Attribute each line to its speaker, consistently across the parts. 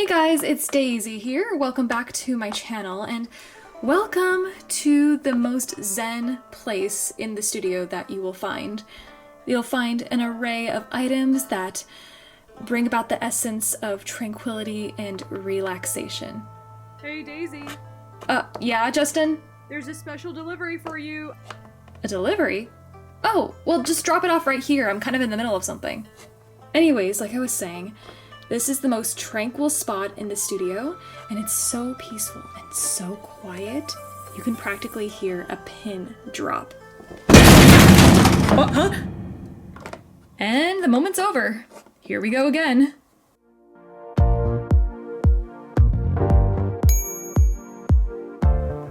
Speaker 1: Hey guys, it's Daisy here. Welcome back to my channel and welcome to the most zen place in the studio that you will find. You'll find an array of items that bring about the essence of tranquility and relaxation.
Speaker 2: Hey Daisy.
Speaker 1: Yeah, Justin?
Speaker 2: There's a special delivery for you.
Speaker 1: A delivery? Oh, well just drop it off right here. I'm kind of in the middle of something. Anyways, like I was saying, this is the most tranquil spot in the studio, and it's so peaceful and so quiet, you can practically hear a pin drop. Oh, huh? And the moment's over. Here we go again.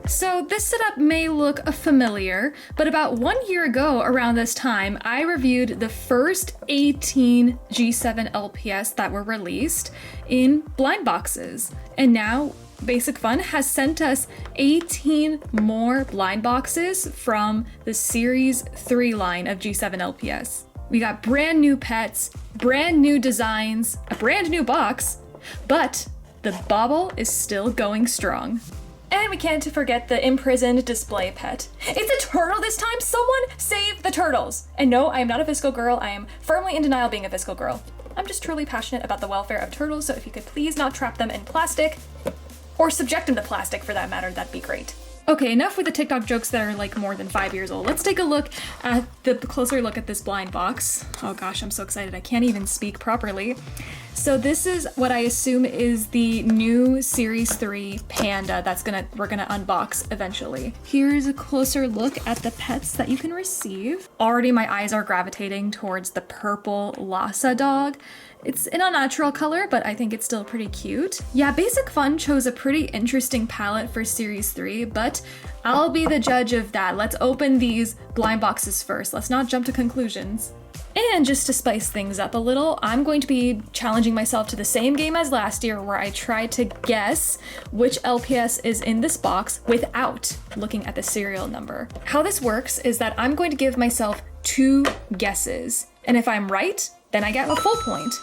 Speaker 1: So this setup may look familiar, but about 1 year ago around this time, I reviewed the first 18 G7 LPS that were released in blind boxes. And now Basic Fun has sent us 18 more blind boxes from the Series 3 line of G7 LPS. We got brand new pets, brand new designs, a brand new box, but the bauble is still going strong. And we can't forget the imprisoned display pet. It's a turtle this time! Someone save the turtles! And no, I am not a Visco girl. I am firmly in denial of being a Visco girl. I'm just truly passionate about the welfare of turtles, so if you could please not trap them in plastic, or subject them to plastic for that matter, that'd be great. Okay, enough with the TikTok jokes that are like more than 5 years old. Let's take a look at the closer look at this blind box. Oh gosh, I'm so excited. I can't even speak properly. So this is what I assume is the new Series 3 Panda we're gonna unbox eventually. Here's a closer look at the pets that you can receive. Already my eyes are gravitating towards the purple Lhasa dog. It's an unnatural color, but I think it's still pretty cute. Yeah, Basic Fun chose a pretty interesting palette for Series 3, but I'll be the judge of that. Let's open these blind boxes first. Let's not jump to conclusions. And just to spice things up a little, I'm going to be challenging myself to the same game as last year where I tried to guess which LPS is in this box without looking at the serial number. How this works is that I'm going to give myself 2 guesses, and if I'm right, then I get a full point.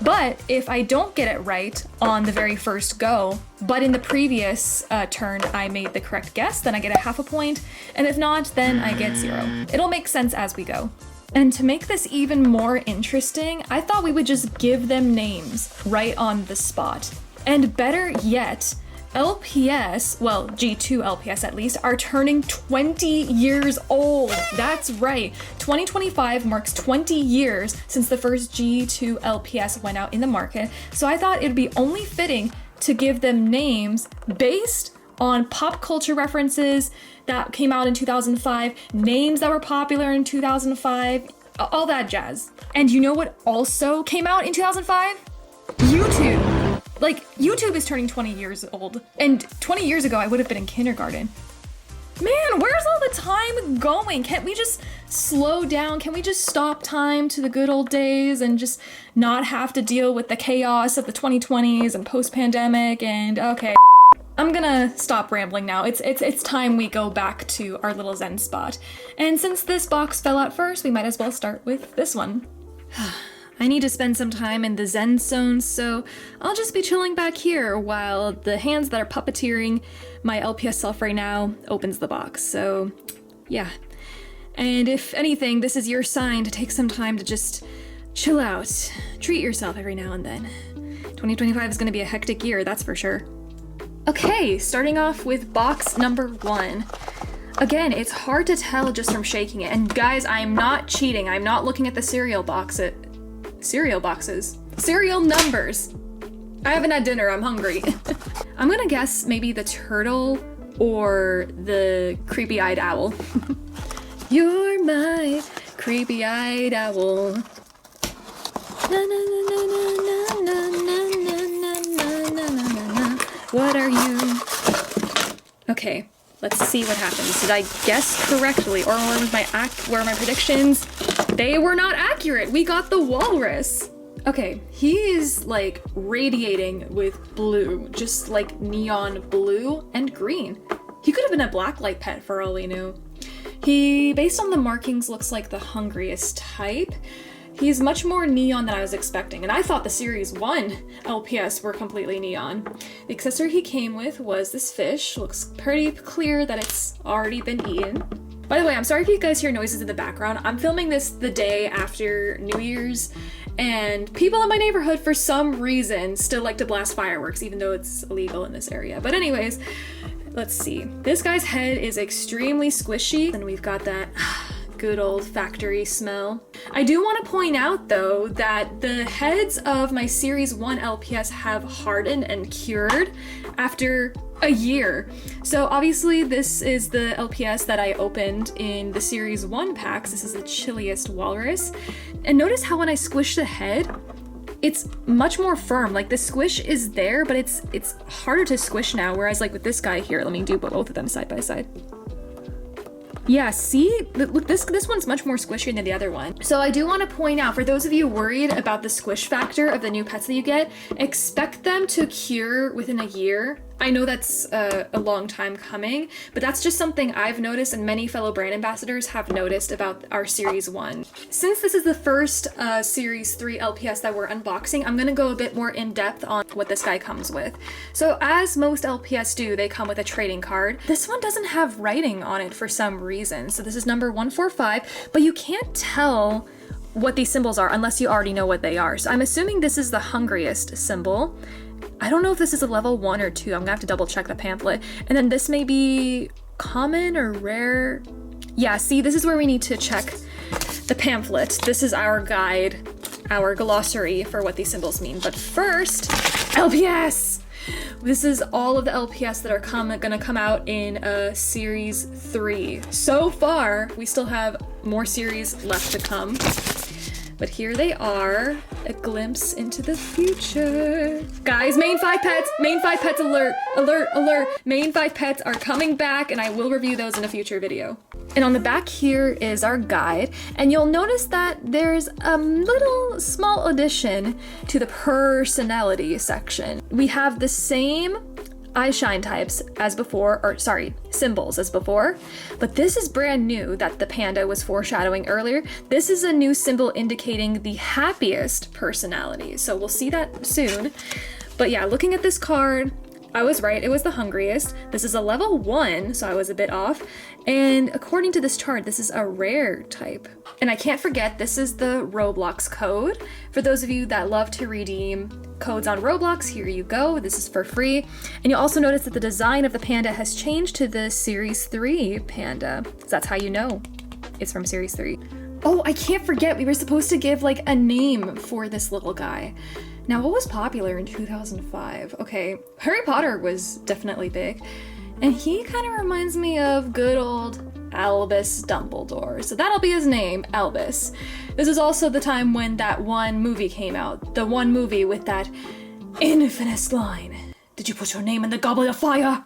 Speaker 1: But if I don't get it right on the very first go, but in the previous turn I made the correct guess, then I get a half a point, and if not, then I get 0. It'll make sense as we go. And to make this even more interesting, I thought we would just give them names right on the spot. And better yet, LPS, well, G2 LPS at least, are turning 20 years old. That's right. 2025 marks 20 years since the first G2 LPS went out in the market. So I thought it'd be only fitting to give them names based on pop culture references that came out in 2005, names that were popular in 2005, all that jazz. And you know what also came out in 2005? YouTube. Like, YouTube is turning 20 years old, and 20 years ago I would have been in kindergarten. Man, where's all the time going? Can't we just slow down? Can we just stop time to the good old days and just not have to deal with the chaos of the 2020s and post-pandemic and okay. I'm gonna stop rambling now. It's time we go back to our little zen spot. And since this box fell out first, we might as well start with this one. I need to spend some time in the zen zone, so I'll just be chilling back here while the hands that are puppeteering my LPS self right now opens the box. So yeah. And if anything, this is your sign to take some time to just chill out. Treat yourself every now and then. 2025 is gonna be a hectic year, that's for sure. Okay, starting off with box number 1. Again, it's hard to tell just from shaking it. And guys, I'm not cheating. I'm not looking at the cereal boxes. Cereal numbers. I haven't had dinner, I'm hungry. I'm gonna guess maybe the turtle or the creepy-eyed owl. You're my creepy-eyed owl. Na, na, na, na, na, na, na, na, na, na, na, na. What are you? Okay, let's see what happens. Did I guess correctly, or were my predictions? They were not accurate. We got the walrus. Okay, he is like radiating with blue, just like neon blue and green. He could have been a blacklight pet for all we knew. He, based on the markings, looks like the hungriest type. He's much more neon than I was expecting, and I thought the Series 1 LPS were completely neon. The accessory he came with was this fish. Looks pretty clear that it's already been eaten. By the way, I'm sorry if you guys hear noises in the background. I'm filming this the day after New Year's, and people in my neighborhood, for some reason, still like to blast fireworks, even though it's illegal in this area. But anyways, let's see. This guy's head is extremely squishy, and we've got that good old factory smell. I do want to point out though that the heads of my Series 1 LPS have hardened and cured after a year. So obviously this is the LPS that I opened in the Series 1 packs. This is the chilliest walrus. And notice how when I squish the head, it's much more firm. Like the squish is there, but it's harder to squish now. Whereas like with this guy here, let me do both of them side by side. Yeah, see? Look, this one's much more squishy than the other one. So I do want to point out, for those of you worried about the squish factor of the new pets that you get, expect them to cure within a year. I know that's a long time coming, but that's just something I've noticed and many fellow brand ambassadors have noticed about our Series 1. Since this is the first Series 3 LPS that we're unboxing, I'm gonna go a bit more in depth on what this guy comes with. So as most LPS do, they come with a trading card. This one doesn't have writing on it for some reason. So this is number 145, but you can't tell what these symbols are unless you already know what they are. So I'm assuming this is the hungriest symbol. I don't know if this is a level 1 or 2. I'm gonna have to double check the pamphlet. And then this may be common or rare. Yeah, see, this is where we need to check the pamphlet. This is our guide, our glossary for what these symbols mean. But first, LPS! This is all of the LPS that are gonna come out in Series 3. So far, we still have more series left to come. But here they are, a glimpse into the future. Guys, main 5 pets alert, alert, alert. Main 5 pets are coming back, and I will review those in a future video. And on the back here is our guide, and you'll notice that there's a little small addition to the personality section. We have the same eye shine types as before, or sorry, symbols as before, but this is brand new that the panda was foreshadowing earlier. This is a new symbol indicating the happiest personality, so we'll see that soon. But yeah, looking at this card, I was right, it was the hungriest. This is a level 1, so I was a bit off. And according to this chart, this is a rare type. And I can't forget, this is the Roblox code. For those of you that love to redeem codes on Roblox, here you go. This is for free. And you'll also notice that the design of the panda has changed to the Series 3 panda. So that's how you know it's from Series 3. Oh, I can't forget, we were supposed to give like a name for this little guy. Now, what was popular in 2005? Okay, Harry Potter was definitely big, and he kind of reminds me of good old Albus Dumbledore, so that'll be his name, Albus. This is also the time when that one movie came out, the one movie with that infamous line, "Did you put your name in the goblet of fire?"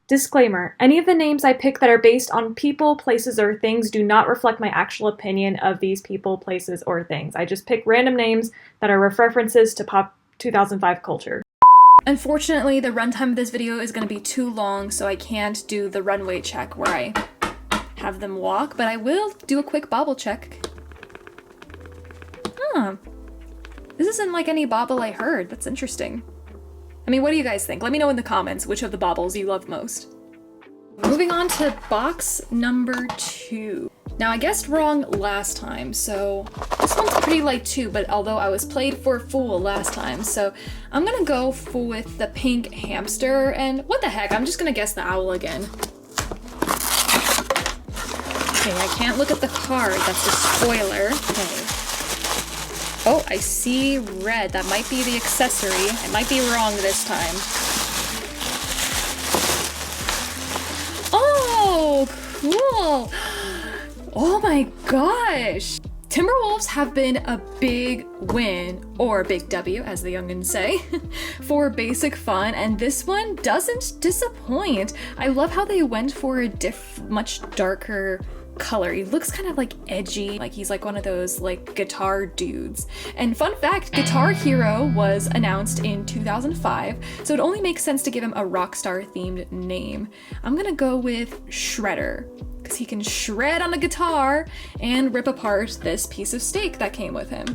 Speaker 1: Disclaimer, any of the names I pick that are based on people, places, or things do not reflect my actual opinion of these people, places, or things. I just pick random names that are references to pop 2005 culture. Unfortunately, the runtime of this video is going to be too long, so I can't do the runway check where I have them walk, but I will do a quick bobble check. Huh. This isn't like any bobble I heard. That's interesting. I mean, what do you guys think? Let me know in the comments which of the baubles you love most. Moving on to box number 2. Now, I guessed wrong last time, so this one's pretty light too, but although I was played for a fool last time, so I'm gonna go with the pink hamster, and what the heck, I'm just gonna guess the owl again. Okay, I can't look at the card, that's a spoiler. Okay. Oh, I see red. That might be the accessory. I might be wrong this time. Oh, cool. Oh my gosh. Timberwolves have been a big win, or big W as the youngins say, for basic fun, and this one doesn't disappoint. I love how they went for a much darker color. He looks kind of like edgy, like he's like one of those like guitar dudes. And fun fact, Guitar Hero was announced in 2005, so it only makes sense to give him a rock star themed name. I'm gonna go with Shredder, because thinks he can shred on a guitar and rip apart this piece of steak that came with him.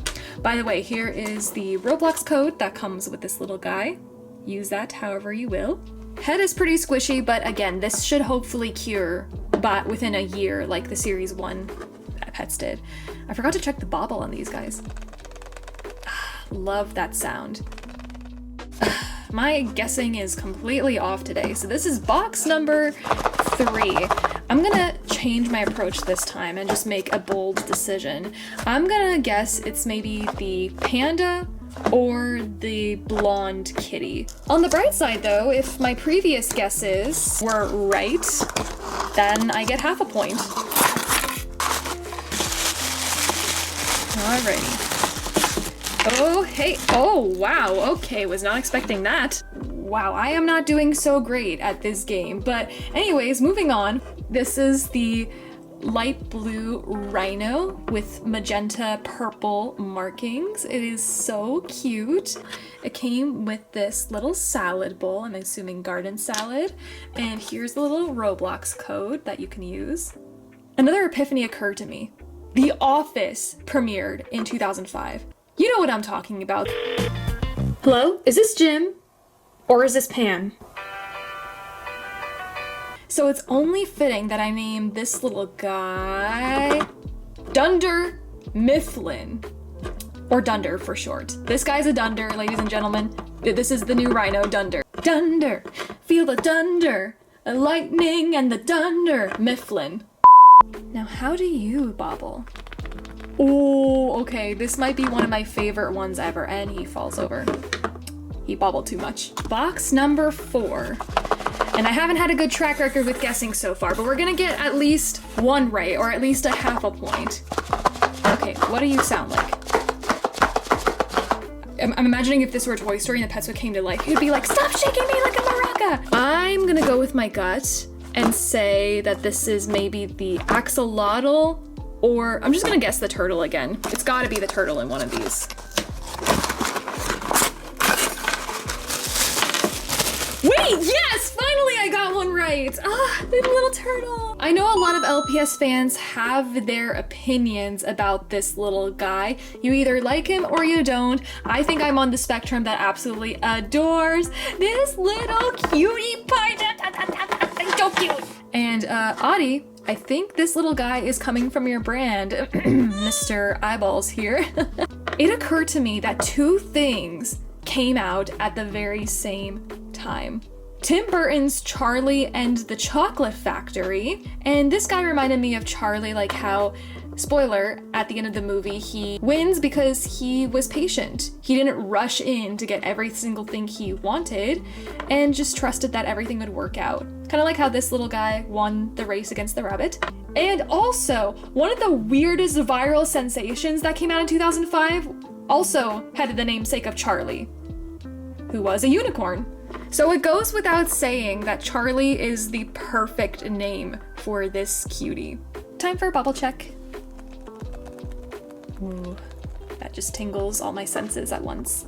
Speaker 1: By the way, here is the Roblox code that comes with this little guy. Use that however you will. Head is pretty squishy, but again, this should hopefully cure but within a year like the Series 1 pets did. I forgot to check the bobble on these guys. Love that sound. My guessing is completely off today, so this is box number 3. I'm gonna change my approach this time and just make a bold decision. I'm gonna guess it's maybe the panda or the blonde kitty. On the bright side though, if my previous guesses were right, then I get half a point. Alrighty. Oh, hey, oh, wow, okay, was not expecting that. Wow, I am not doing so great at this game, but anyways, moving on. This is the light blue rhino with magenta purple markings. It is so cute. It came with this little salad bowl, I'm assuming garden salad, and here's the little Roblox code that you can use. Another epiphany occurred to me. The Office premiered in 2005. You know what I'm talking about. Hello? Is this Jim? Or is this Pam? So it's only fitting that I name this little guy Dunder Mifflin. Or Dunder for short. This guy's a Dunder, ladies and gentlemen. This is the new rhino, Dunder. Dunder! Feel the dunder! The lightning and the dunder! Mifflin. Now how do you bobble? Oh, okay, this might be one of my favorite ones ever, and he falls over. He bobbled too much. Box number 4. And I haven't had a good track record with guessing so far, but we're gonna get at least one right, or at least a half a point. Okay, what do you sound like? I'm imagining if this were Toy Story and the pets would came to life, you'd be like, stop shaking me like a maraca! I'm gonna go with my gut and say that this is maybe the axolotl, or I'm just gonna guess the turtle again. It's gotta be the turtle in one of these. Wait, yes! Finally I got one right! Ah, the little turtle! I know a lot of LPS fans have their opinions about this little guy. You either like him or you don't. I think I'm on the spectrum that absolutely adores this little cutie pie. So cute! And Audie, I think this little guy is coming from your brand, Mr. Eyeballs here. It occurred to me that 2 things came out at the very same time. Tim Burton's Charlie and the Chocolate Factory, and this guy reminded me of Charlie, like how, spoiler, at the end of the movie, he wins because he was patient. He didn't rush in to get every single thing he wanted and just trusted that everything would work out. Kind of like how this little guy won the race against the rabbit. And also, one of the weirdest viral sensations that came out in 2005 also had the namesake of Charlie, who was a unicorn. So it goes without saying that Charlie is the perfect name for this cutie. Time for a bubble check. Ooh, that just tingles all my senses at once.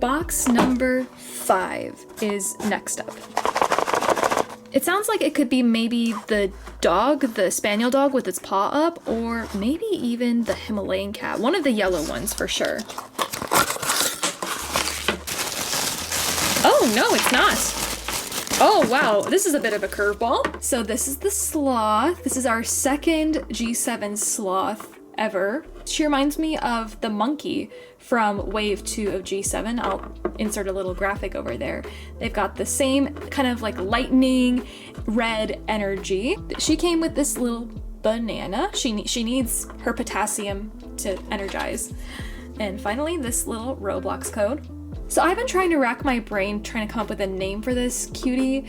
Speaker 1: Box number 5 is next up. It sounds like it could be maybe the dog, the spaniel dog with its paw up, or maybe even the Himalayan cat. One of the yellow ones for sure. Oh, no, it's not. Oh, wow, this is a bit of a curveball. So this is the sloth. This is our second G7 sloth ever. She reminds me of the monkey from Wave 2 of G7. I'll insert a little graphic over there. They've got the same kind of like lightning red energy. She came with this little banana. She needs her potassium to energize. And finally, this little Roblox code. So I've been trying to rack my brain trying to come up with a name for this cutie,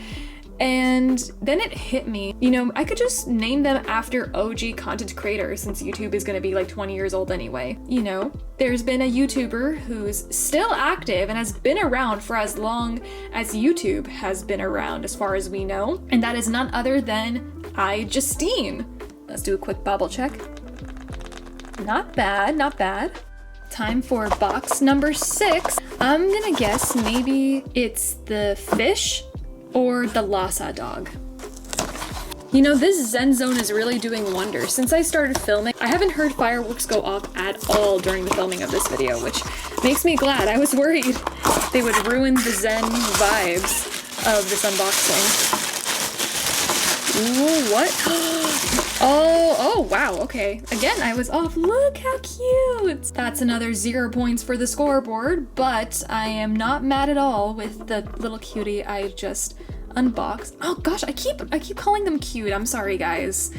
Speaker 1: and then it hit me, you know, I could just name them after OG content creators since YouTube is gonna be like 20 years old anyway. You know, there's been a YouTuber who's still active and has been around for as long as YouTube has been around as far as we know, and that is none other than iJustine. Let's do a quick bubble check. Not bad, not bad. Time for box number 6. I'm gonna guess maybe it's the fish or the Lhasa dog. You know, this Zen zone is really doing wonders. Since I started filming, I haven't heard fireworks go off at all during the filming of this video, which makes me glad. I was worried they would ruin the Zen vibes of this unboxing. Ooh, what? Oh, wow, okay. Again, I was off. Look how cute! That's another 0 points for the scoreboard, but I am not mad at all with the little cutie I just unboxed. Oh gosh, I keep calling them cute. I'm sorry, guys.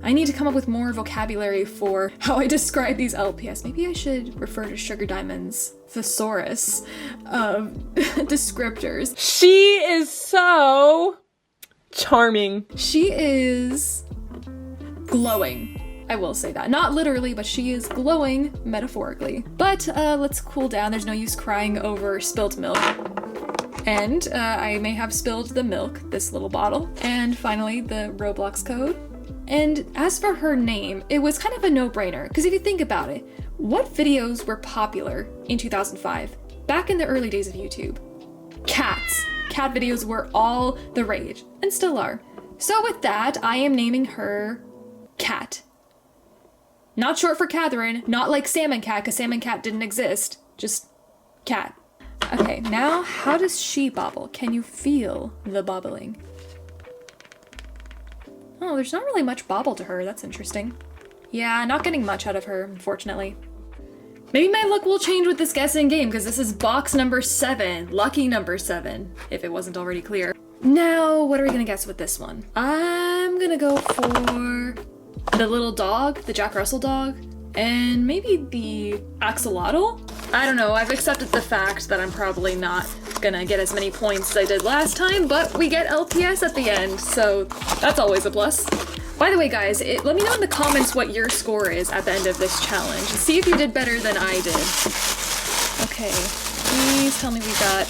Speaker 1: I need to come up with more vocabulary for how I describe these LPS. Maybe I should refer to Sugar Diamond's thesaurus of descriptors.
Speaker 3: She is so charming.
Speaker 1: She is glowing. I will say that. Not literally, but she is glowing metaphorically. But let's cool down. There's no use crying over spilt milk. And I may have spilled the milk, this little bottle. And finally, the Roblox code. And as for her name, it was kind of a no-brainer, because if you think about it, what videos were popular in 2005, back in the early days of YouTube? Cats. Cat videos were all the rage, and still are. So with that, I am naming her Cat. Not short for Catherine, not like Salmon Cat, because Salmon Cat didn't exist, just Cat. Okay, now how does she bobble? Can you feel the bobbling? Oh, there's not really much bobble to her. That's interesting. Yeah, not getting much out of her, unfortunately. Maybe my luck will change with this guessing game, because this is box number 7. Lucky number 7, if it wasn't already clear. Now, what are we gonna guess with this one? I'm gonna go for the little dog, the Jack Russell dog, and maybe the axolotl? I don't know, I've accepted the fact that I'm probably not gonna get as many points as I did last time, but we get LPS at the end, so that's always a plus. By the way, guys, let me know in the comments what your score is at the end of this challenge. See if you did better than I did. Okay, please tell me we got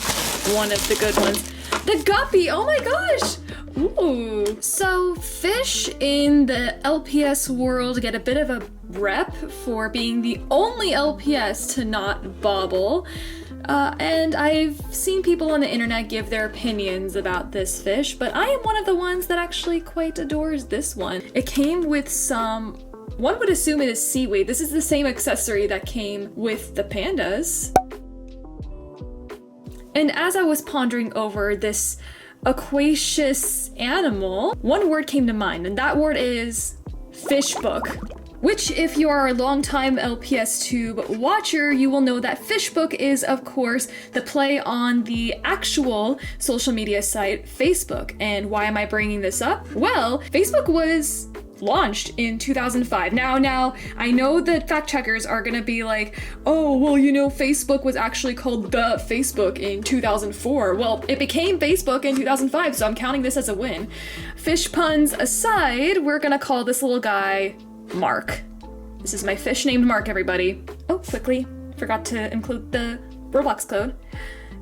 Speaker 1: one of the good ones. The guppy! Oh my gosh! Ooh. So, fish in the LPS world get a bit of a rep for being the only LPS to not bobble. And I've seen people on the internet give their opinions about this fish, but I am one of the ones that actually quite adores this one. It came with some, one would assume it is seaweed. This is the same accessory that came with the pandas. And as I was pondering over this aquacious animal, one word came to mind, and that word is fish book. Which, if you are a longtime LPS Tube watcher, you will know that Fishbook is, of course, the play on the actual social media site Facebook. And why am I bringing this up? Well, Facebook was launched in 2005. Now, I know that fact checkers are gonna be like, oh, well, you know, Facebook was actually called the Facebook in 2004. Well, it became Facebook in 2005, so I'm counting this as a win. Fish puns aside, we're gonna call this little guy Mark. This is my fish named Mark, everybody. Oh, quickly, forgot to include the Roblox code.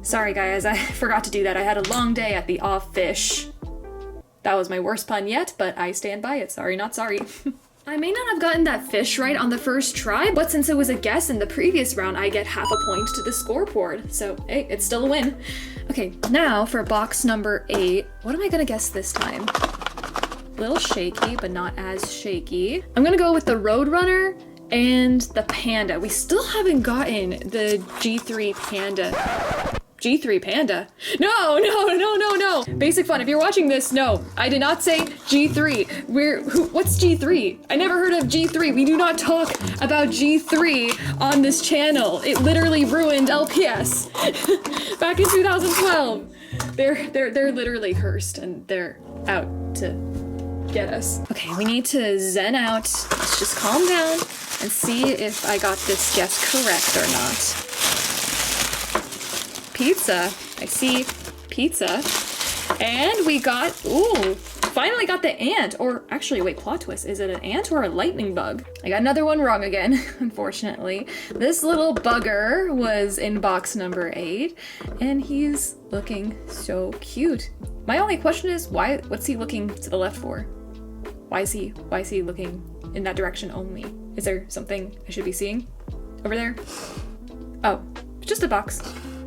Speaker 1: Sorry guys, I forgot to do that. I had a long day at the off fish. That was my worst pun yet, but I stand by it. Sorry, not sorry. I may not have gotten that fish right on the first try, but since it was a guess in the previous round, I get half a point to the scoreboard. So, hey, it's still a win. Okay, now for box number 8. What am I gonna guess this time? Little shaky, but not as shaky. I'm gonna go with the Roadrunner and the Panda. We still haven't gotten the G3 Panda. G3 Panda? No! Basic fun, if you're watching this, no. I did not say G3. What's G3? I never heard of G3. We do not talk about G3 on this channel. It literally ruined LPS back in 2012. They're literally cursed and they're out to get us. Okay, we need to zen out. Let's just calm down and see if I got this guess correct or not. Pizza. I see pizza. And we got, ooh, finally got the ant. Or actually, wait, plot twist. Is it an ant or a lightning bug? I got another one wrong again, unfortunately. This little bugger was in box number 8, and he's looking so cute. My only question is, what's he looking to the left for? Why is he looking in that direction only? Is there something I should be seeing over there? Oh, just a box.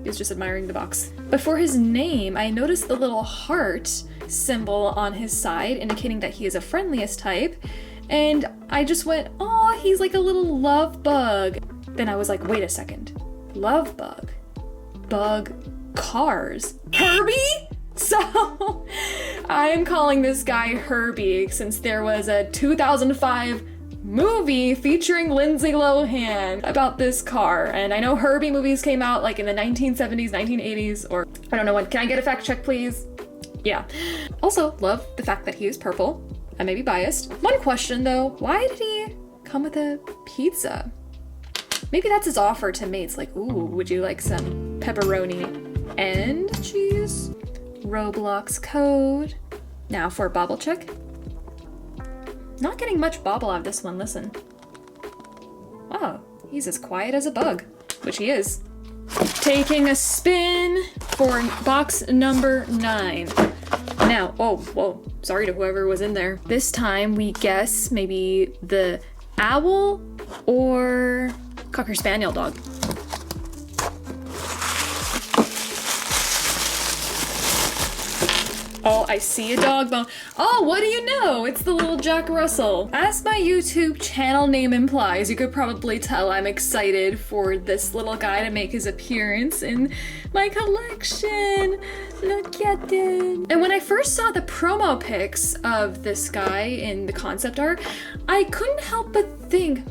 Speaker 1: He's just admiring the box. But for his name, I noticed the little heart symbol on his side, indicating that he is a friendliest type. And I just went, oh, he's like a little love bug. Then I was like, wait a second. Love bug. Bug cars. Herbie? So I am calling this guy Herbie since there was a 2005 movie featuring Lindsay Lohan about this car. And I know Herbie movies came out like in the 1970s, 1980s, or I don't know when. Can I get a fact check, please? Yeah. Also, love the fact that he is purple. I may be biased. One question though, why did he come with a pizza? Maybe that's his offer to mates, like, ooh, would you like some pepperoni and cheese? Roblox code. Now for a bobble check. Not getting much bobble out of this one, listen. Oh, he's as quiet as a bug, which he is. Taking a spin for box number 9. Now, oh, whoa, sorry to whoever was in there. This time we guess maybe the owl or Cocker Spaniel dog. Oh, I see a dog bone. Oh, what do you know? It's the little Jack Russell. As my YouTube channel name implies, you could probably tell I'm excited for this little guy to make his appearance in my collection. Look at it. And when I first saw the promo pics of this guy in the concept art, I couldn't help but think,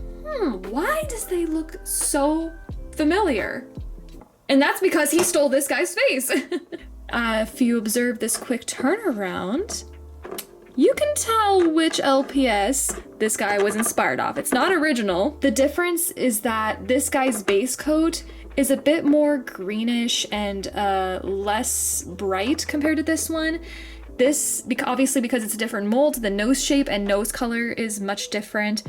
Speaker 1: why does they look so familiar? And that's because he stole this guy's face. If you observe this quick turnaround, you can tell which LPS this guy was inspired off. It's not original. The difference is that this guy's base coat is a bit more greenish and less bright compared to this one. This, obviously because it's a different mold, the nose shape and nose color is much different.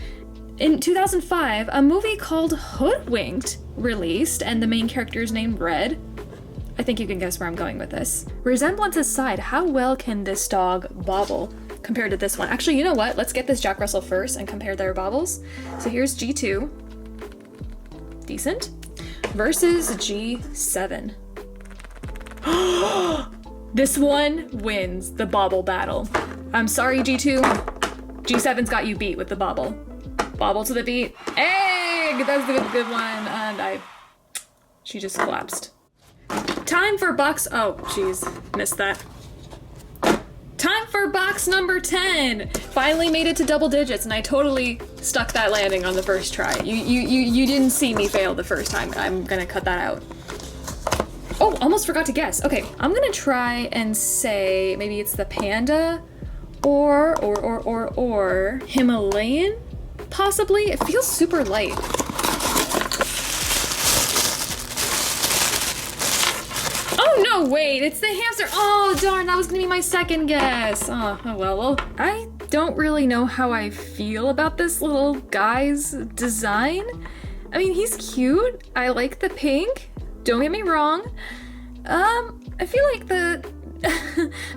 Speaker 1: In 2005, a movie called Hoodwinked released, and the main character is named Red. I think you can guess where I'm going with this. Resemblance aside, how well can this dog bobble compared to this one? Actually, you know what? Let's get this Jack Russell first and compare their bobbles. So here's G2. Decent. Versus G7. This one wins the bobble battle. I'm sorry, G2. G7's got you beat with the bobble. Bobble to the beat. Hey! That's the good one. And she just collapsed. Time for box, oh jeez, missed that. Time for box number 10. Finally made it to double digits, and I totally stuck that landing on the first try. You didn't see me fail the first time. I'm gonna cut that out. Oh, almost forgot to guess. Okay, I'm gonna try and say maybe it's the panda or Himalayan, possibly. It feels super light. Oh no, wait, it's the hamster. Oh darn, that was gonna be my second guess. Oh well, I don't really know how I feel about this little guy's design. I mean, he's cute. I like the pink. Don't get me wrong. I feel like the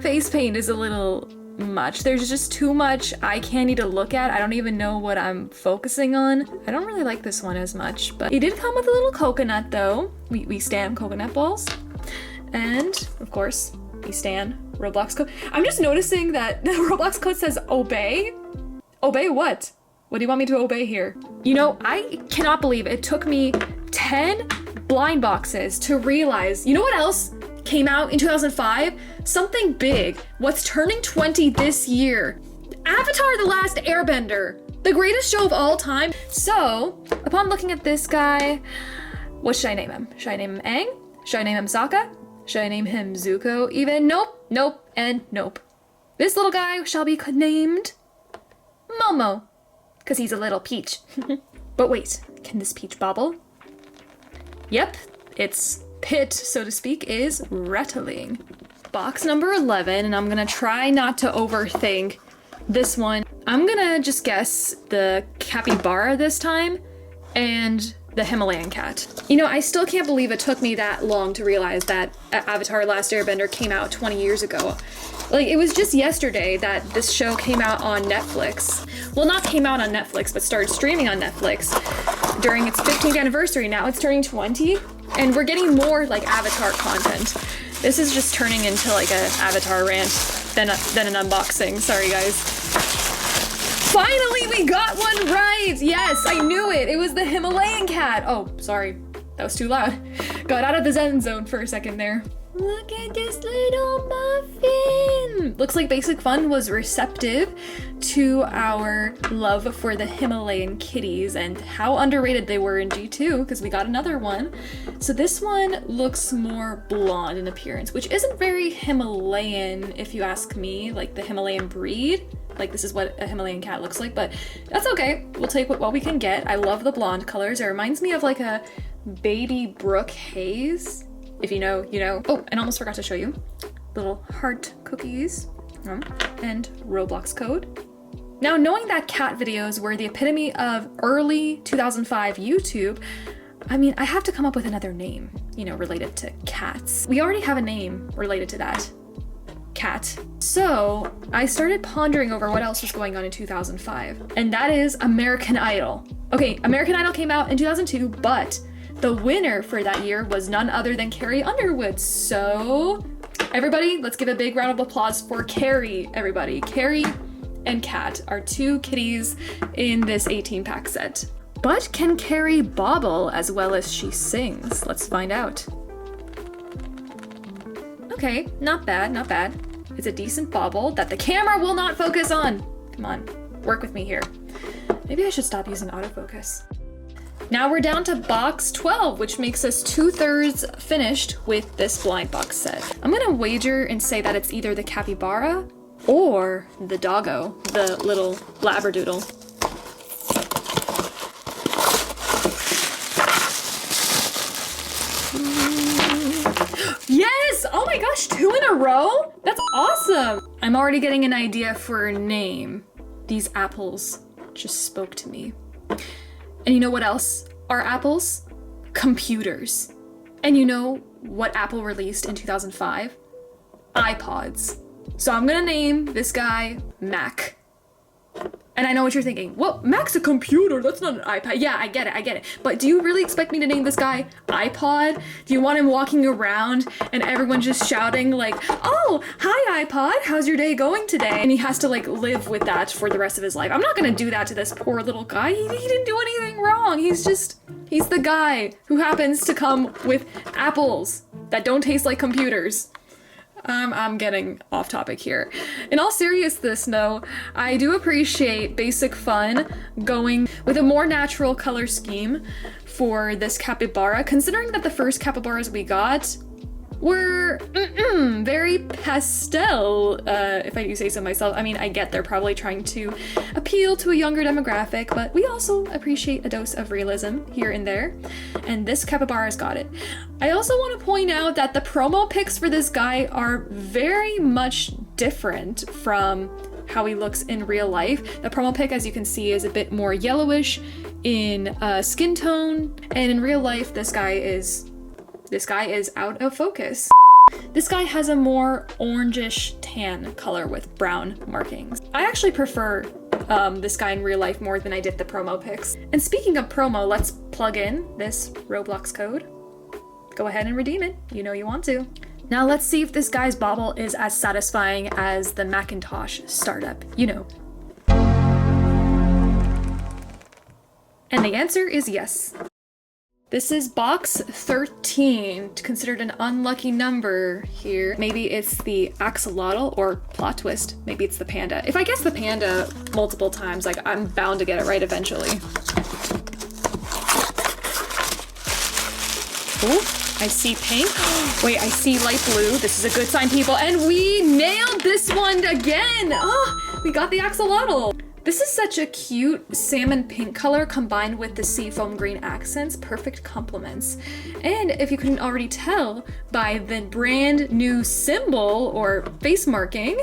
Speaker 1: face paint is a little much. There's just too much eye candy to look at. I don't even know what I'm focusing on. I don't really like this one as much, but he did come with a little coconut though. We stamp coconut balls. And, of course, we stand Roblox code. I'm just noticing that the Roblox code says obey. Obey what? What do you want me to obey here? You know, I cannot believe it took me 10 blind boxes to realize, you know what else came out in 2005? Something big. What's turning 20 this year? Avatar: The Last Airbender. The greatest show of all time. So, upon looking at this guy, what should I name him? Should I name him Aang? Should I name him Sokka? Should I name him Zuko even? Nope, nope, and nope. This little guy shall be named Momo, because he's a little peach. But wait, can this peach bobble? Yep, its pit, so to speak, is rattling. Box number 11, and I'm gonna try not to overthink this one. I'm gonna just guess the capybara this time, and the Himalayan cat. You know, I still can't believe it took me that long to realize that Avatar: Last Airbender came out 20 years ago. Like, it was just yesterday that this show came out on Netflix. Well, not came out on Netflix, but started streaming on Netflix during its 15th anniversary. Now it's turning 20, And we're getting more like Avatar content. This is just turning into like an Avatar rant than an unboxing. Sorry, guys. Finally, we got one right! Yes, I knew it! It was the Himalayan cat! Oh, sorry. That was too loud. Got out of the Zen zone for a second there. Look at this little muffin! Looks like Basic Fun was receptive to our love for the Himalayan kitties and how underrated they were in G2, because we got another one. So this one looks more blonde in appearance, which isn't very Himalayan if you ask me, like the Himalayan breed. Like this is what a Himalayan cat looks like, but that's okay. We'll take what we can get. I love the blonde colors. It reminds me of like a baby Brooke Hayes. If you know, you know. Oh, and almost forgot to show you. Little heart cookies and Roblox code. Now, knowing that cat videos were the epitome of early 2005 YouTube, I mean, I have to come up with another name, you know, related to cats. We already have a name related to that. Cat. So I started pondering over what else was going on in 2005, and that is American Idol. Okay, American Idol came out in 2002, but the winner for that year was none other than Carrie Underwood. So everybody, let's give a big round of applause for Carrie, everybody. Carrie and Cat are two kitties in this 18-pack set. But can Carrie bobble as well as she sings? Let's find out. Okay, not bad, not bad. It's a decent bobble that the camera will not focus on. Come on, work with me here. Maybe I should stop using autofocus. Now we're down to box 12, which makes us 2/3 finished with this blind box set. I'm gonna wager and say that it's either the capybara or the doggo, the little labradoodle. Yes! Oh my gosh, 2 in a row? That's awesome! I'm already getting an idea for a name. These apples just spoke to me. And you know what else are apples? Computers. And you know what Apple released in 2005? iPods. So I'm gonna name this guy Mac. And I know what you're thinking. Well, Mac's a computer, that's not an iPad. Yeah, I get it. But do you really expect me to name this guy iPod? Do you want him walking around and everyone just shouting like, oh, hi iPod, how's your day going today? And he has to like live with that for the rest of his life. I'm not gonna do that to this poor little guy. He didn't do anything wrong. He's the guy who happens to come with apples that don't taste like computers. I'm getting off topic here. In all seriousness though, I do appreciate Basic Fun going with a more natural color scheme for this capybara, considering that the first capybaras we got were very pastel, if I do say so myself. I mean, I get they're probably trying to appeal to a younger demographic, but we also appreciate a dose of realism here and there, and this capybara's got it. I also want to point out that the promo pics for this guy are very much different from how he looks in real life. The promo pic, as you can see, is a bit more yellowish in skin tone, and in real life, this guy is out of focus. This guy has a more orangish tan color with brown markings. I actually prefer this guy in real life more than I did the promo pics. And speaking of promo, let's plug in this Roblox code. Go ahead and redeem it. You know you want to. Now let's see if this guy's bobble is as satisfying as the Macintosh startup. You know. And the answer is yes. This is box 13, considered an unlucky number here. Maybe it's the axolotl or plot twist. Maybe it's the panda. If I guess the panda multiple times, like I'm bound to get it right eventually. Oh, I see pink. Wait, I see light blue. This is a good sign, people. And we nailed this one again. Oh, we got the axolotl. This is such a cute salmon pink color combined with the seafoam green accents, perfect complements. And if you couldn't already tell by the brand new symbol or face marking,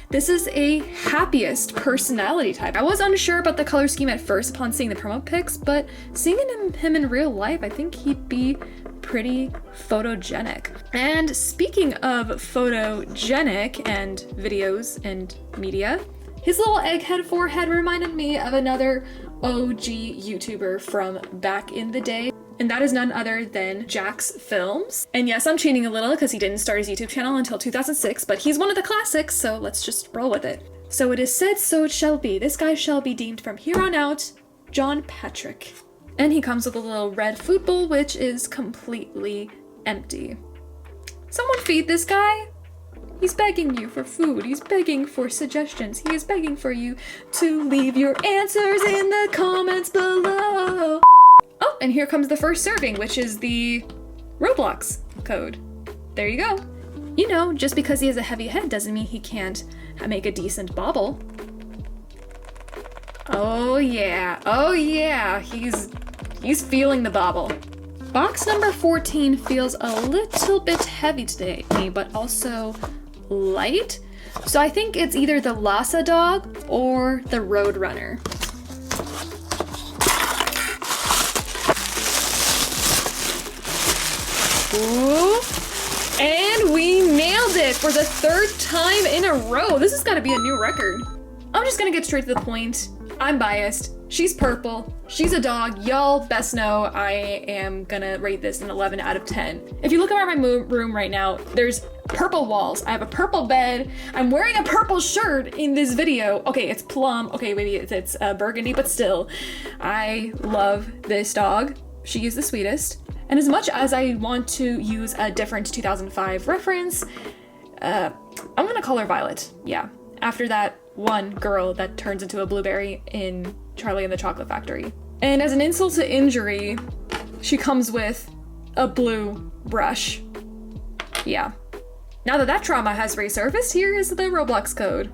Speaker 1: this is a happiest personality type. I was unsure about the color scheme at first upon seeing the promo pics, but seeing him in real life, I think he'd be pretty photogenic. And speaking of photogenic and videos and media, his little egghead forehead reminded me of another OG YouTuber from back in the day. and that is none other than Jack's Films. And yes, I'm cheating a little because he didn't start his YouTube channel until 2006, but he's one of the classics, so let's just roll with it. So it is said, so it shall be. This guy shall be deemed from here on out John Patrick. And he comes with a little red food bowl, which is completely empty. Someone feed this guy. He's begging you for food. He's begging for suggestions. He is begging for you to leave your answers in the comments below. Oh, and here comes the first serving, which is the Roblox code. There you go. You know, just because he has a heavy head doesn't mean he can't make a decent bobble. Oh yeah, he's feeling the bobble. Box number 14 feels a little bit heavy today, but also light. So I think it's either the Lhasa dog or the Roadrunner. Ooh. And we nailed it for the third time in a row. This has got to be a new record. I'm just gonna get straight to the point. I'm biased. She's purple. She's a dog. Y'all best know I am gonna rate this an 11 out of 10. If you look around my room right now, there's purple walls. I have a purple bed. I'm wearing a purple shirt in this video. Okay, it's plum. Okay, maybe it's burgundy, but still. I love this dog. She is the sweetest. And as much as I want to use a different 2005 reference, I'm gonna call her Violet. Yeah, after that one girl that turns into a blueberry in Charlie and the Chocolate Factory. And as an insult to injury, she comes with a blue brush. Yeah. Now that trauma has resurfaced, here is the Roblox code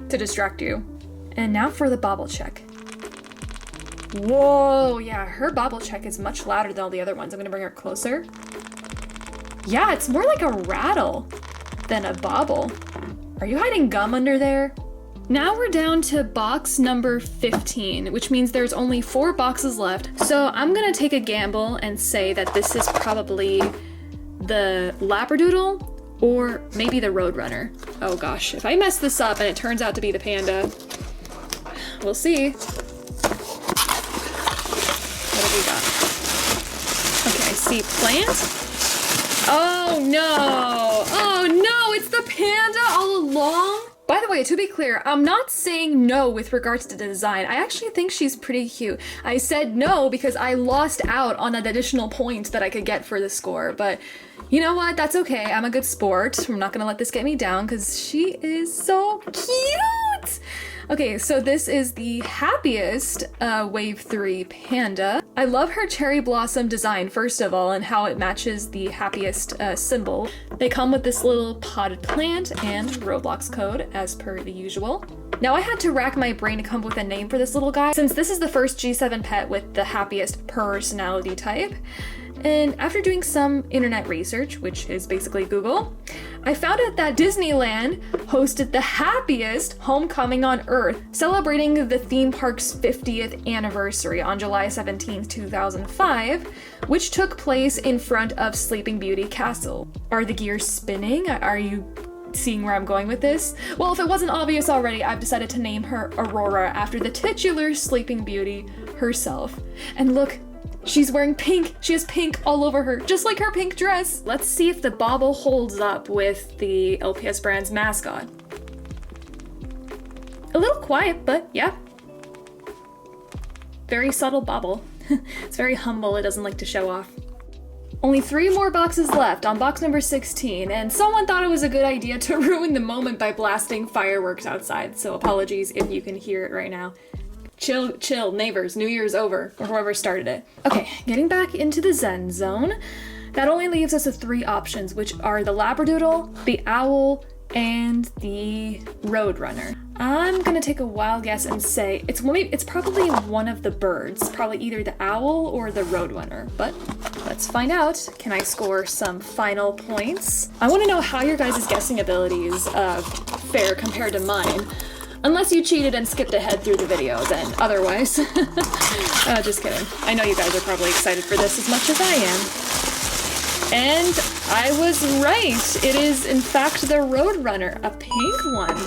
Speaker 1: to distract you. And now for the bobble check. Whoa, yeah, her bobble check is much louder than all the other ones. I'm gonna bring her closer. Yeah, it's more like a rattle than a bobble. Are you hiding gum under there? Now we're down to box number 15, which means there's only 4 boxes left. So I'm gonna take a gamble and say that this is probably the Labradoodle or maybe the Roadrunner. Oh gosh, if I mess this up and it turns out to be the panda, we'll see. What have we got? Okay, I see plant. Oh no, it's the panda all along. By the way, to be clear, I'm not saying no with regards to the design. I actually think she's pretty cute. I said no because I lost out on an additional point that I could get for the score, but you know what? That's okay. I'm a good sport. I'm not gonna let this get me down because she is so cute. Okay, so this is the happiest Wave 3 panda. I love her cherry blossom design, first of all, and how it matches the happiest symbol. They come with this little potted plant and Roblox code, as per the usual. Now I had to rack my brain to come up with a name for this little guy, since this is the first G7 pet with the happiest personality type. And after doing some internet research, which is basically Google, I found out that Disneyland hosted the happiest homecoming on Earth, celebrating the theme park's 50th anniversary on July 17th, 2005, which took place in front of Sleeping Beauty Castle. Are the gears spinning? Are you seeing where I'm going with this? Well, if it wasn't obvious already, I've decided to name her Aurora after the titular Sleeping Beauty herself. And look, she's wearing pink. She has pink all over her, just like her pink dress. Let's see if the bobble holds up with the LPS brand's mascot. A little quiet, but yeah. Very subtle bobble. It's very humble. It doesn't like to show off. Only 3 more boxes left on box number 16, and someone thought it was a good idea to ruin the moment by blasting fireworks outside, so apologies if you can hear it right now. Chill, neighbors, New Year's over, or whoever started it. Okay, getting back into the Zen zone. That only leaves us with 3 options, which are the Labradoodle, the Owl, and the Roadrunner. I'm gonna take a wild guess and say it's probably one of the birds, probably either the Owl or the Roadrunner, but let's find out. Can I score some final points? I wanna know how your guys' guessing abilities fare compared to mine. Unless you cheated and skipped ahead through the video, then otherwise. Just kidding. I know you guys are probably excited for this as much as I am. And I was right. It is, in fact, the Roadrunner, a pink one.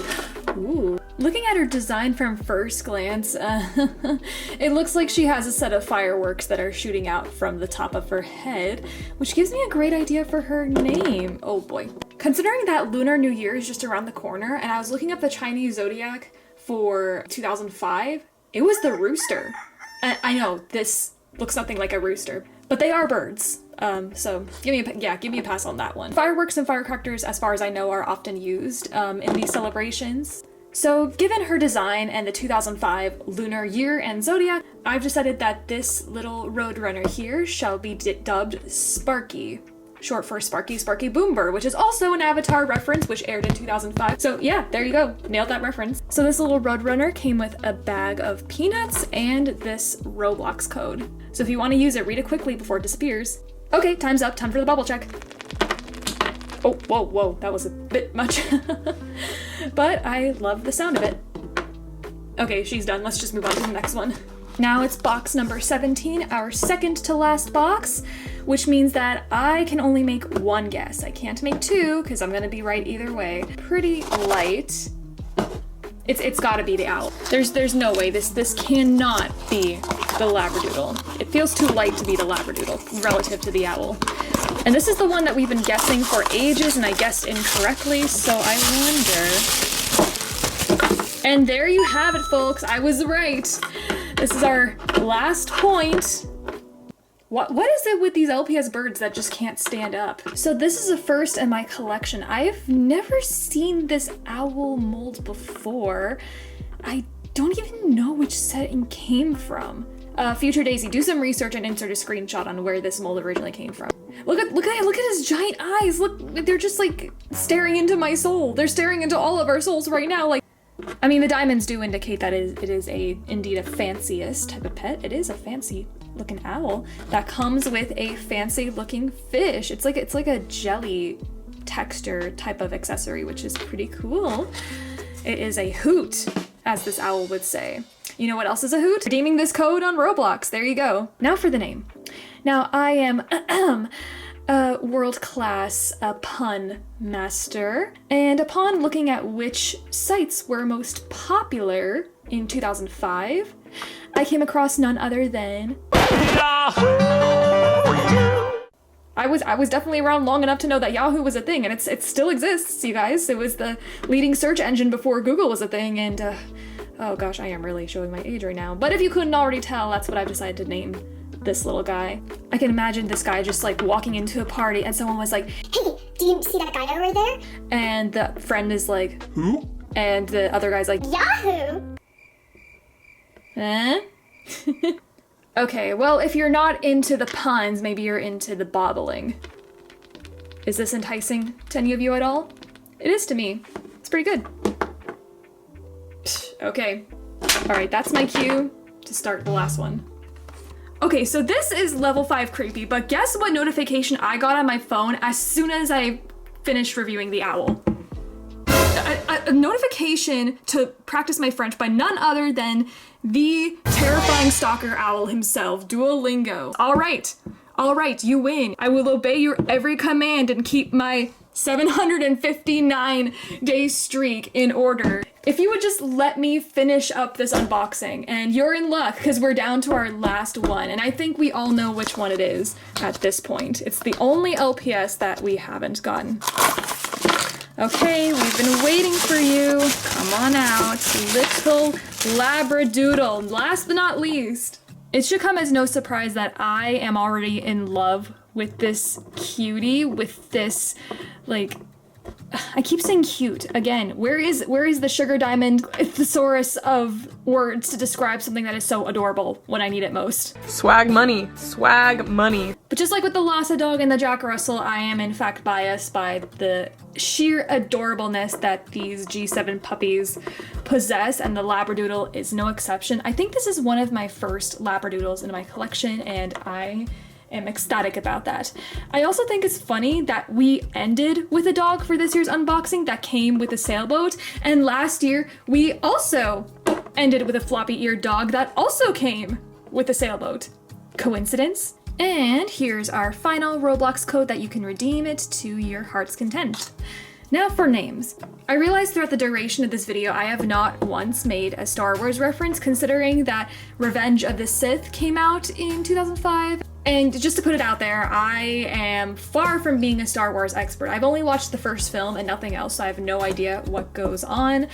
Speaker 1: Ooh. Looking at her design from first glance, it looks like she has a set of fireworks that are shooting out from the top of her head, which gives me a great idea for her name. Oh boy. Considering that Lunar New Year is just around the corner, and I was looking up the Chinese zodiac for 2005, it was the rooster. And I know, this looks nothing like a rooster, but they are birds. So give me a pass on that one. Fireworks and firecrackers, as far as I know, are often used in these celebrations. So given her design and the 2005 lunar year and zodiac, I've decided that this little roadrunner here shall be dubbed Sparky, short for Sparky Boomer, which is also an Avatar reference which aired in 2005. So yeah, there you go, nailed that reference. So this little roadrunner came with a bag of peanuts and this Roblox code. So if you want to use it, read it quickly before it disappears. Okay, time's up, time for the bubble check. Oh, whoa, that was a bit much. But I love the sound of it. Okay, she's done. Let's just move on to the next one. Now it's box number 17, our second to last box, which means that I can only make one guess. I can't make two, because I'm gonna be right either way. Pretty light. It's gotta be the owl. There's no way. This cannot be the Labradoodle. It feels too light to be the Labradoodle relative to the owl. And this is the one that we've been guessing for ages, and I guessed incorrectly, so I wonder. And there you have it, folks. I was right. This is our last point. What is it with these LPS birds that just can't stand up? So this is a first in my collection. I've never seen this owl mold before. I don't even know which set it came from. Future Daisy, do some research and insert a screenshot on where this mold originally came from. Look at his giant eyes. Look, they're just like staring into my soul. They're staring into all of our souls right now. Like, I mean, the diamonds do indicate that it is indeed a fanciest type of pet. It is a fancy looking owl that comes with a fancy looking fish. It's like a jelly texture type of accessory, which is pretty cool. It is a hoot, as this owl would say. You know what else is a hoot? Redeeming this code on Roblox. There you go. Now for the name. Now I am a world-class pun master, and upon looking at which sites were most popular in 2005, I came across none other than I was definitely around long enough to know that Yahoo was a thing, and it still exists, you guys. It was the leading search engine before Google was a thing, and oh gosh, I am really showing my age right now. But if you couldn't already tell, that's what I've decided to name this little guy. I can imagine this guy just like walking into a party and someone was like, "Hey, do you see that guy over there?" And the friend is like, "Who?" And the other guy's like, "Yahoo!" Eh? Okay, well, if you're not into the puns, maybe you're into the bobbling. Is this enticing to any of you at all? It is to me. It's pretty good. Okay. Alright, that's my cue to start the last one. Okay, so this is level 5 creepy, but guess what notification I got on my phone as soon as I finished reviewing the owl? A notification to practice my French by none other than the terrifying stalker owl himself, Duolingo. All right, you win. I will obey your every command and keep my 759 day streak in order. If you would just let me finish up this unboxing, and you're in luck because we're down to our last one, and I think we all know which one it is at this point. It's the only LPS that we haven't gotten. Okay, we've been waiting for you. Come on out, little Labradoodle. Last but not least, it should come as no surprise that I am already in love with this cutie, with this, like, I keep saying cute. Again, where is the sugar diamond thesaurus of words to describe something that is so adorable when I need it most?
Speaker 3: Swag money. Swag money.
Speaker 1: But just like with the Lhasa dog and the Jack Russell, I am in fact biased by the sheer adorableness that these G7 puppies possess, and the Labradoodle is no exception. I think this is one of my first Labradoodles in my collection, and I am ecstatic about that. I also think it's funny that we ended with a dog for this year's unboxing that came with a sailboat, and last year we also ended with a floppy-eared dog that also came with a sailboat. Coincidence? And here's our final Roblox code that you can redeem it to your heart's content. Now for names. I realized throughout the duration of this video I have not once made a Star Wars reference, considering that Revenge of the Sith came out in 2005. And just to put it out there, I am far from being a Star Wars expert. I've only watched the first film and nothing else, so I have no idea what goes on.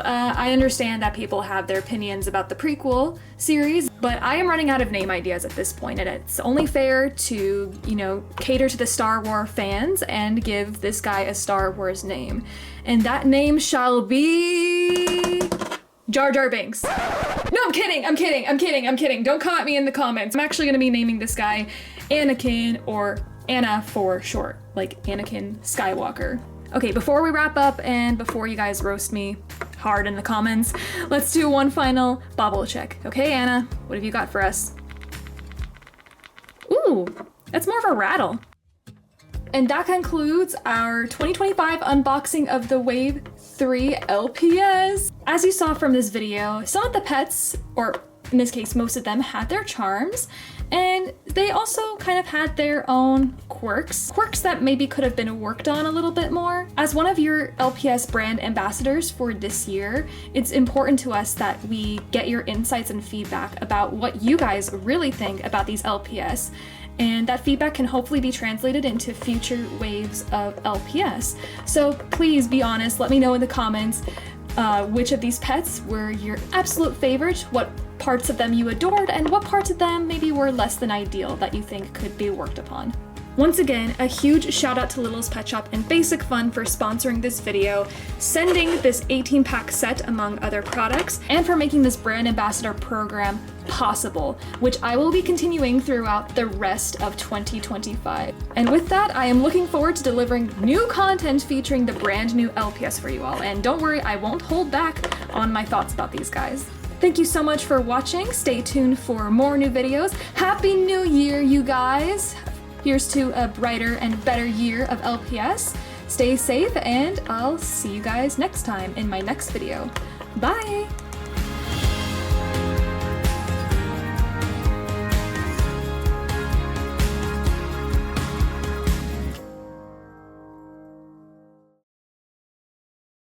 Speaker 1: I understand that people have their opinions about the prequel series, but I am running out of name ideas at this point, and it's only fair to, cater to the Star Wars fans and give this guy a Star Wars name. And that name shall be... Jar Jar Binks. No, I'm kidding. Don't come at me in the comments. I'm actually gonna be naming this guy Anakin, or Anna for short, like Anakin Skywalker. Okay, before we wrap up and before you guys roast me hard in the comments, let's do one final bobble check. Okay, Anna, what have you got for us? Ooh, that's more of a rattle. And that concludes our 2025 unboxing of the Wave 3 LPS. As you saw from this video, some of the pets, or in this case most of them, had their charms, and they also kind of had their own quirks that maybe could have been worked on a little bit more. As one of your LPS brand ambassadors for this year, it's important to us that we get your insights and feedback about what you guys really think about these LPS. And that feedback can hopefully be translated into future waves of LPS. So please be honest, let me know in the comments which of these pets were your absolute favorite, what parts of them you adored, and what parts of them maybe were less than ideal that you think could be worked upon. Once again, a huge shout out to Littlest Pet Shop and Basic Fun for sponsoring this video, sending this 18-pack set among other products, and for making this brand ambassador program possible, which I will be continuing throughout the rest of 2025. And with that, I am looking forward to delivering new content featuring the brand new LPS for you all. And don't worry, I won't hold back on my thoughts about these guys. Thank you so much for watching. Stay tuned for more new videos. Happy New Year, you guys! Here's to a brighter and better year of LPS. Stay safe, and I'll see you guys next time in my next video. Bye!